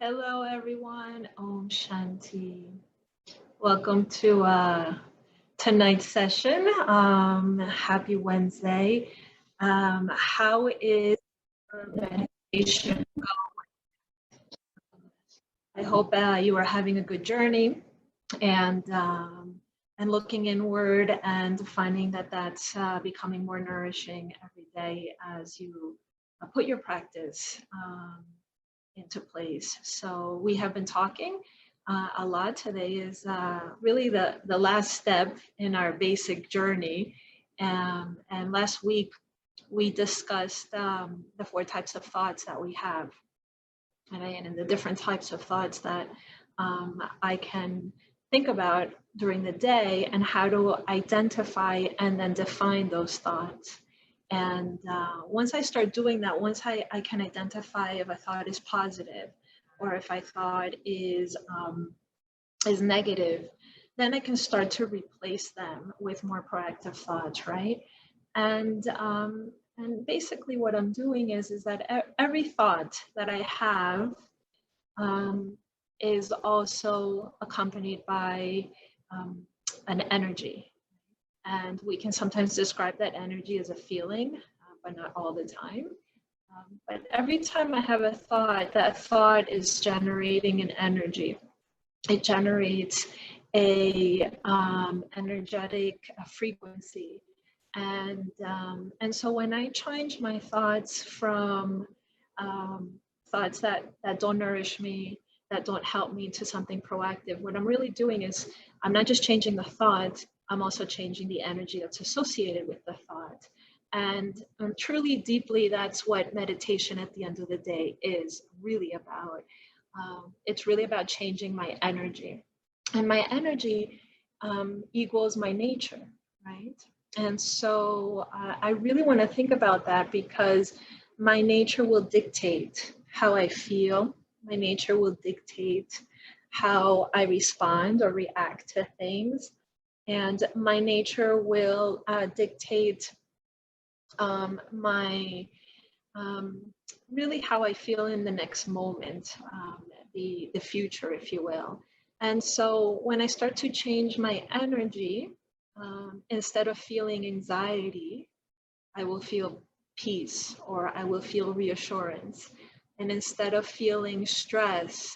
Hello, everyone. Om Shanti. Welcome to tonight's session. Happy Wednesday. How is your meditation? I hope you are having a good journey and looking inward and finding that that's becoming more nourishing every day as you put your practice into place. So we have been talking a lot. Today is really the last step in our basic journey. And last week we discussed the 4 types of thoughts that we have, and the different types of thoughts that I can think about during the day and how to identify and then define those thoughts. And once I start doing that, once I can identify if a thought is positive or if a thought is negative, then I can start to replace them with more proactive thoughts, right? And basically what I'm doing is that every thought that I have is also accompanied by an energy. And we can sometimes describe that energy as a feeling, but not all the time. But every time I have a thought, that thought is generating an energy. It generates a energetic frequency. And so when I change my thoughts from thoughts that don't nourish me, that don't help me, to something proactive, what I'm really doing is I'm not just changing the thought, I'm also changing the energy that's associated with the thought. And truly, deeply, that's what meditation at the end of the day is really about. It's really about changing my energy. And my energy equals my nature, right? And so I really want to think about that, because my nature will dictate how I feel. My nature will dictate how I respond or react to things. And my nature will dictate my really how I feel in the next moment, the future, if you will. And so when I start to change my energy, instead of feeling anxiety, I will feel peace, or I will feel reassurance. And instead of feeling stress,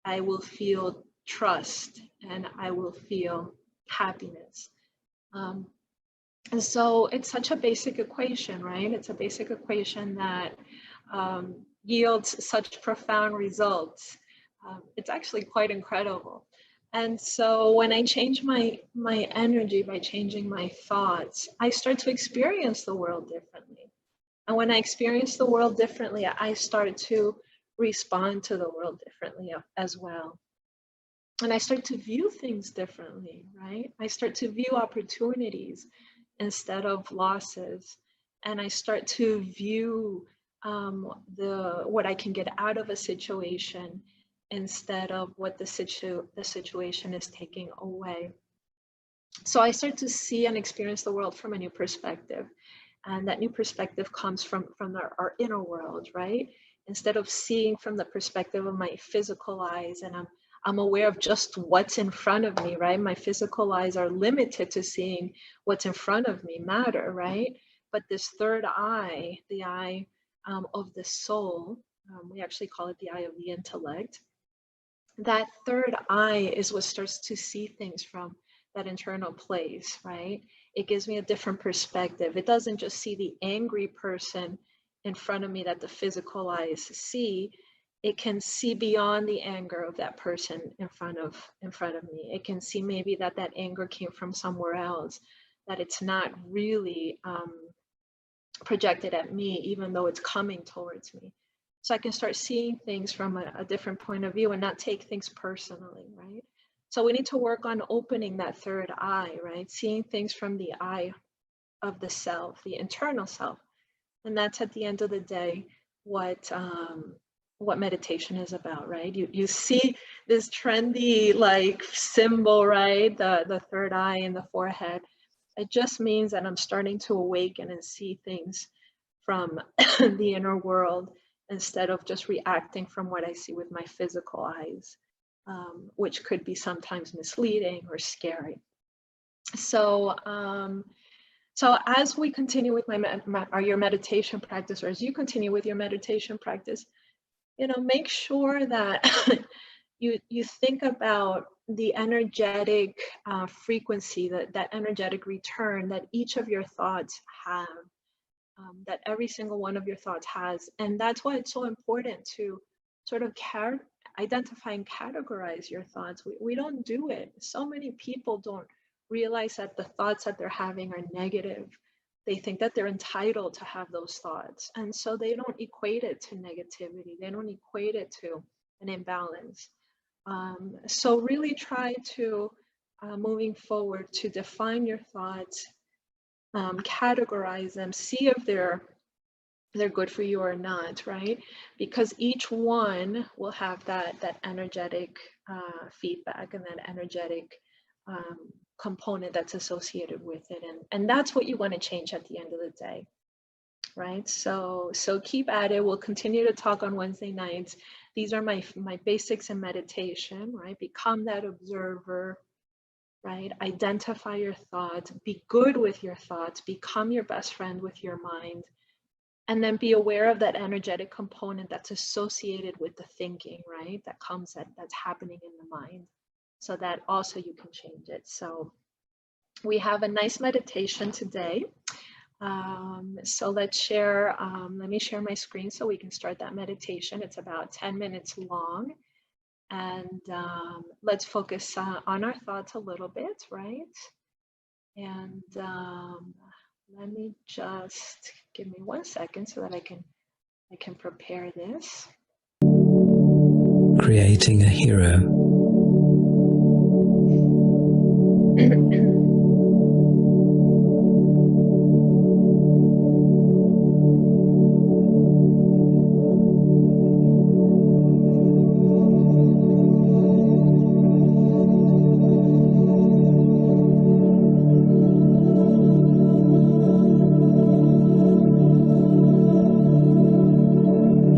I will feel trust, and I will feel happiness. And so it's such a basic equation, right? It's a basic equation that yields such profound results. It's actually quite incredible. And so when I change my energy by changing my thoughts, I start to experience the world differently. And when I experience the world differently, I start to respond to the world differently as well. And I start to view things differently, right? I start to view opportunities instead of losses. And I start to view what I can get out of a situation instead of what the situation is taking away. So I start to see and experience the world from a new perspective. And that new perspective comes from our inner world, right? Instead of seeing from the perspective of my physical eyes, and I'm aware of just what's in front of me, right? My physical eyes are limited to seeing what's in front of me, matter, right? But this third eye, the eye of the soul, we actually call it the eye of the intellect. That third eye is what starts to see things from that internal place, right? It gives me a different perspective. It doesn't just see the angry person in front of me that the physical eyes see. It can see beyond the anger of that person in front of me. It can see maybe that anger came from somewhere else, that it's not really projected at me, even though it's coming towards me. So I can start seeing things from a different point of view and not take things personally, right? So we need to work on opening that third eye, right? Seeing things from the eye of the self, the internal self. And that's at the end of the day what meditation is about, right? You see this trendy like symbol, right? The third eye in the forehead. It just means that I'm starting to awaken and see things from the inner world instead of just reacting from what I see with my physical eyes, which could be sometimes misleading or scary. So, so as we continue with your meditation practice, or as you continue with your meditation practice, make sure that you think about the energetic frequency, that energetic return that each of your thoughts have, that every single one of your thoughts has. And that's why it's so important to sort of identify and categorize your thoughts. We don't do it. So many people don't realize that the thoughts that they're having are negative. They think that they're entitled to have those thoughts. And so they don't equate it to negativity. They don't equate it to an imbalance. So really try to, moving forward, to define your thoughts, categorize them, see if they're good for you or not, right? Because each one will have that energetic feedback and that energetic component that's associated with it, and that's what you want to change at the end of the day, right? So keep at it. We'll continue to talk on Wednesday nights. These are my basics in meditation, right? Become that observer, right? Identify your thoughts, be good with your thoughts, become your best friend with your mind, and then be aware of that energetic component that's associated with the thinking, right? That's happening in the mind, so that also you can change it. So we have a nice meditation today. So let's share, let me share my screen so we can start that meditation. It's about 10 minutes long. And let's focus on our thoughts a little bit, right? And let me just, give me 1 second so that I can prepare this. Creating a hero.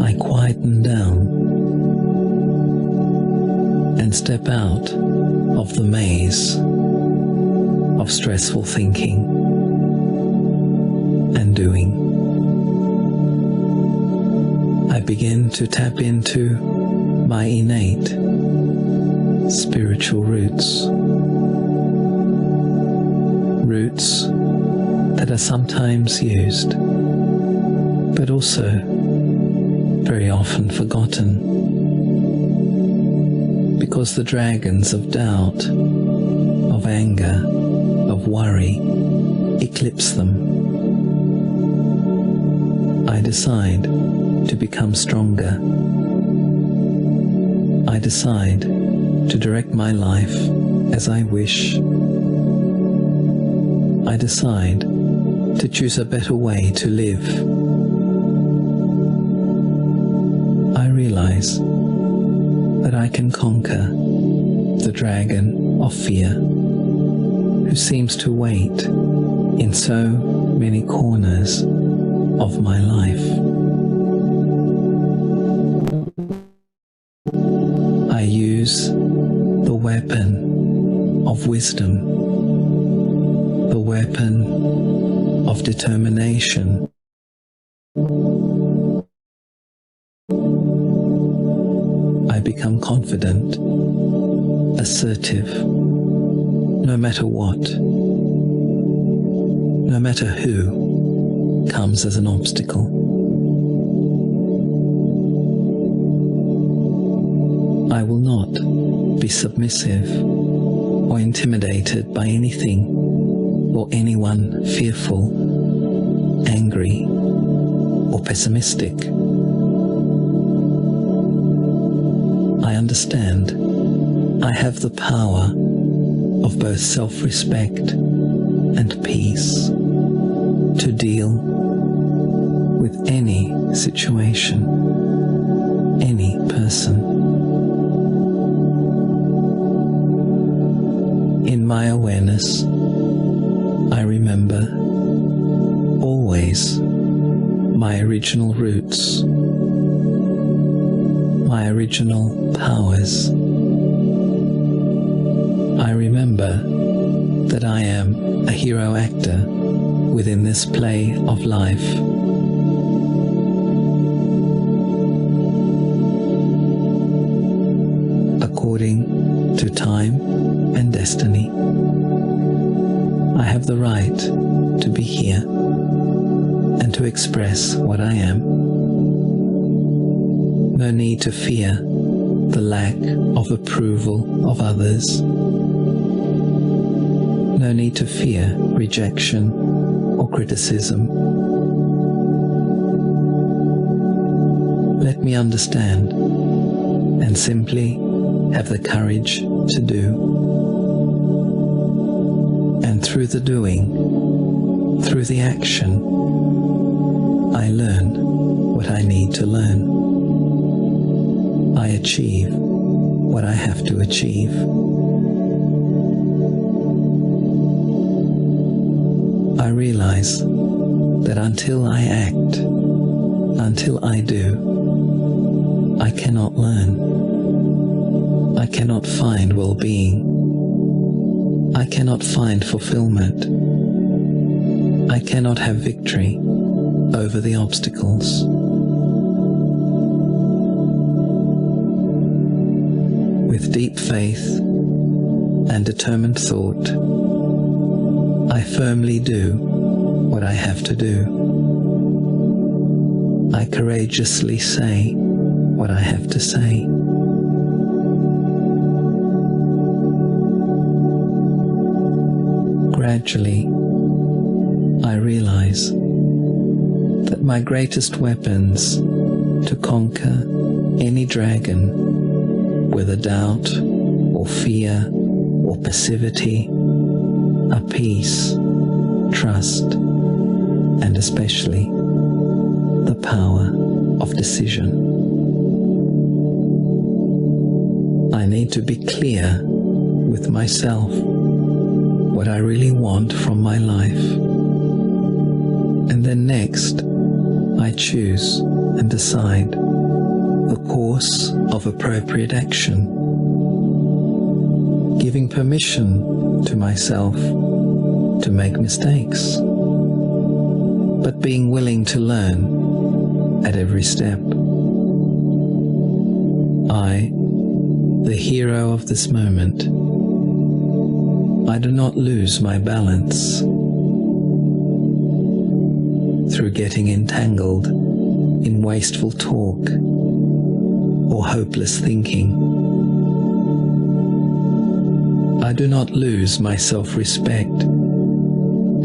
I quieten down and step out of the maze of stressful thinking and doing. I begin to tap into my innate spiritual roots. Roots that are sometimes used, but also very often forgotten, because the dragons of doubt, of anger, of worry eclipse them. I decide to become stronger. I decide to direct my life as I wish. I decide to choose a better way to live. I realize that I can conquer the dragon of fear, who seems to wait in so many corners of my life. I use the weapon of wisdom, the weapon of determination. I become confident, assertive, no matter what, no matter who comes as an obstacle. I will not be submissive or intimidated by anything or anyone fearful, angry, or pessimistic. I understand I have the power of both self-respect and peace to deal with any situation, any person. In my awareness, I remember always my original roots, my original powers. I remember that I am a hero actor within this play of life. According to time and destiny, I have the right to be here and to express what I am. No need to fear the lack of approval of others. No need to fear rejection or criticism. Let me understand and simply have the courage to do. And through the doing, through the action, I learn what I need to learn. I achieve what I have to achieve. I realize that until I act, until I do, I cannot learn. I cannot find well-being. I cannot find fulfillment. I cannot have victory over the obstacles. With deep faith and determined thought, I firmly do what I have to do. I courageously say what I have to say. Gradually, I realize that my greatest weapons to conquer any dragon, whether doubt or fear or passivity, are peace, trust, and especially the power of decision. I need to be clear with myself what I really want from my life. And then next, I choose and decide the course of appropriate action, giving permission to myself to make mistakes, but being willing to learn at every step. I, the hero of this moment, I do not lose my balance through getting entangled in wasteful talk or hopeless thinking. I do not lose my self-respect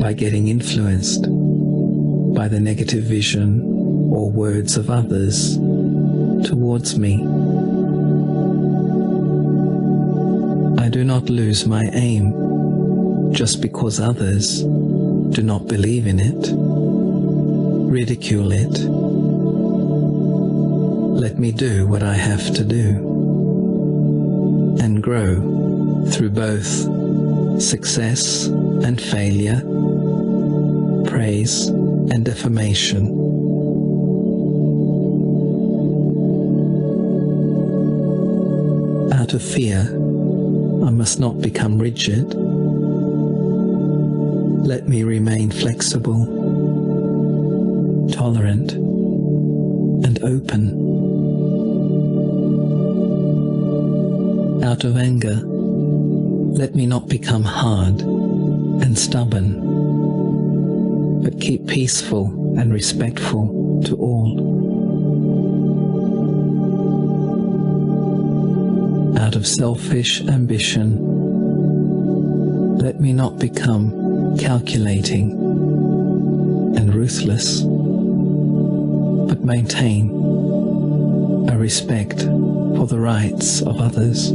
by getting influenced by the negative vision or words of others towards me. I do not lose my aim just because others do not believe in it, ridicule it. Let me do what I have to do and grow through both success and failure, praise and defamation. Out of fear, I must not become rigid. Let me remain flexible, tolerant, and open. Out of anger, let me not become hard and stubborn, but keep peaceful and respectful to all. Out of selfish ambition, let me not become calculating and ruthless, but maintain a respect for the rights of others.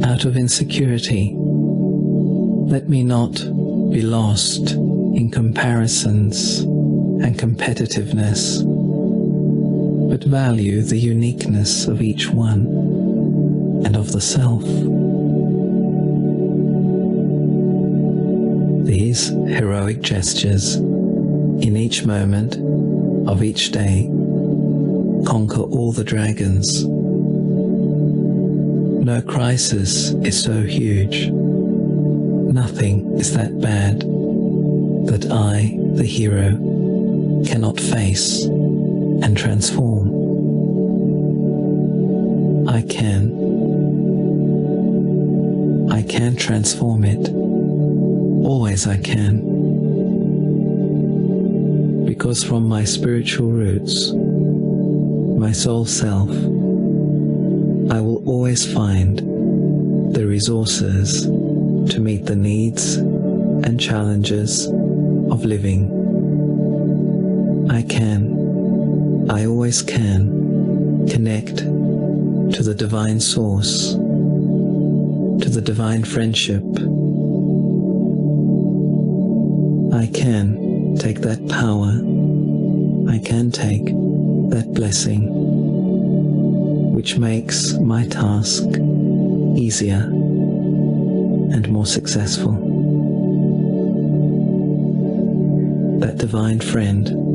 Out of insecurity, let me not be lost in comparisons and competitiveness, but value the uniqueness of each one and of the self. These heroic gestures in each moment of each day conquer all the dragons. No crisis is so huge, nothing is that bad that I, the hero, cannot face and transform. I can transform it. Always I can. Because from my spiritual roots, my soul self, I will always find the resources to meet the needs and challenges of living. I always can connect to the divine source, to the divine friendship. I can take that power, I can take that blessing, which makes my task easier and more successful. That divine friend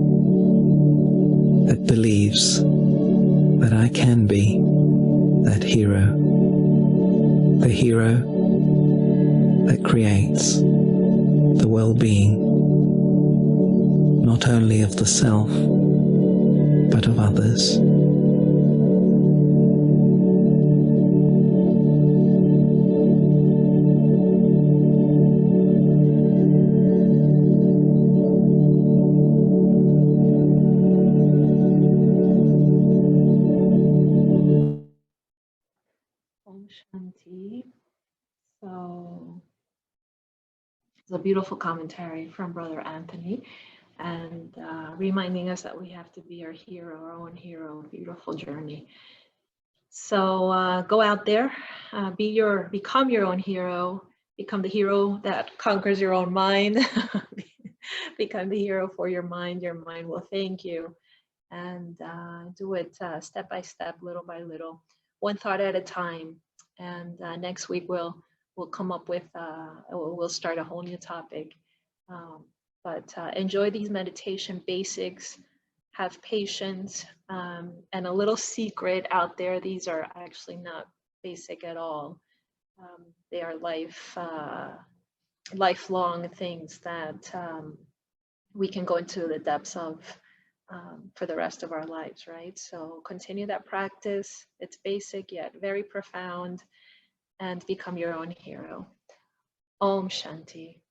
that believes that I can be that hero, the hero that creates the well-being not only of the self, but of others. Om Shanti. So it's a beautiful commentary from Brother Anthony, and reminding us that we have to be our hero, our own hero. Beautiful journey. So go out there, become your own hero, become the hero that conquers your own mind, become the hero for your mind. Your mind will thank you, and do it step by step, little by little, one thought at a time. And next week we'll come up with we'll start a whole new topic. But enjoy these meditation basics. Have patience, and a little secret out there. These are actually not basic at all. They are lifelong things that we can go into the depths of for the rest of our lives, right? So continue that practice. It's basic yet very profound, and become your own hero. Om Shanti.